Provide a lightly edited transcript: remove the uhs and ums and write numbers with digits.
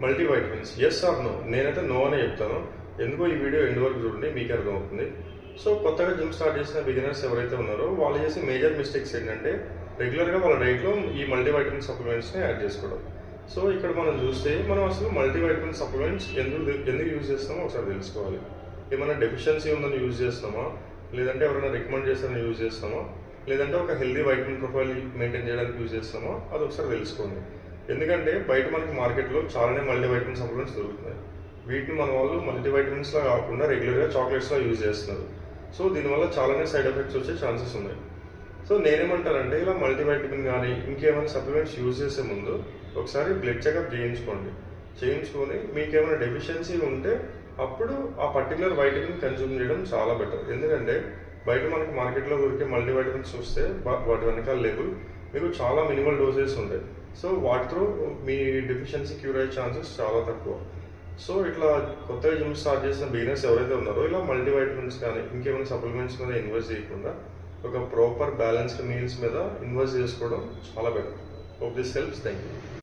Multivitamins yes or no? నేనైతే no అనే చెప్తాను. ఎందుకో ఈ వీడియో ఎండ్ వరకు చూడండి, మీకు అర్థమవుతుంది. సో కొత్తగా జిమ్ స్టార్ట్ చేసిన బిగినర్స్ ఎవరైతే ఉన్నారో వాళ్ళు చేసే మేజర్ మిస్టేక్స్ ఏంటంటే రెగ్యులర్గా వాళ్ళ డైట్లో ఈ మల్టీవైటమిన్ సప్లిమెంట్స్ని యాడ్ చేసుకోవడం. సో ఇక్కడ మనం చూస్తే మనం అసలు మల్టీవైటమిన్ సప్లిమెంట్స్ ఎందుకు యూజ్ చేస్తామో ఒకసారి తెలుసుకోవాలి. ఏమైనా డెఫిషియన్సీ ఉందని యూజ్ చేస్తామా, లేదంటే ఎవరైనా రికమెండ్ చేస్తారని యూజ్ చేస్తామా, లేదంటే ఒక హెల్దీ వైటమిన్ ప్రొఫైల్ మెయింటైన్ చేయడానికి యూజ్ చేస్తామా, అది ఒకసారి తెలుసుకోండి. ఎందుకంటే బయట మనకి మార్కెట్లో చాలానే మల్టీవైటమిన్ సప్లిమెంట్స్ దొరుకుతున్నాయి. వీటిని మన వాళ్ళు మల్టీవైటమిన్స్లా కాకుండా రెగ్యులర్గా చాక్లెట్స్లా యూజ్ చేస్తున్నారు. సో దీనివల్ల చాలానే సైడ్ ఎఫెక్ట్స్ వచ్చే ఛాన్సెస్ ఉన్నాయి. సో నేనేమంటానంటే ఇలా మల్టీవైటమిన్ కానీ ఇంకేమైనా సప్లిమెంట్స్ యూజ్ చేసే ముందు ఒకసారి బ్లడ్ చెకప్ చేయించుకొని మీకు ఏమైనా డెఫిషియన్సీ ఉంటే అప్పుడు ఆ పర్టికులర్ వైటమిన్ కన్జ్యూమ్ చేయడం చాలా బెటర్. ఎందుకంటే బయట మనకి మార్కెట్లో దొరికే మల్టీవైటమిన్స్ చూస్తే వాటి వెనకాల లేబుల్ మీకు చాలా మినిమల్ డోసెస్ ఉంటాయి. సో వాటితో మీ డెఫిషియన్సీ క్యూర్ అయ్యే ఛాన్సెస్ చాలా తక్కువ. సో ఇట్లా కొత్తగా జిమ్ స్టార్ట్ చేసిన బిగినర్స్ ఎవరైతే ఉన్నారో ఇలా మల్టీవైటమిన్స్ కానీ ఇంకేమైనా సప్లిమెంట్స్ మీద ఇన్వెస్ట్ చేయకుండా ఒక ప్రాపర్ బ్యాలెన్స్డ్ మీల్స్ మీద ఇన్వెస్ట్ చేసుకోవడం చాలా better. Hope this helps. Thank you.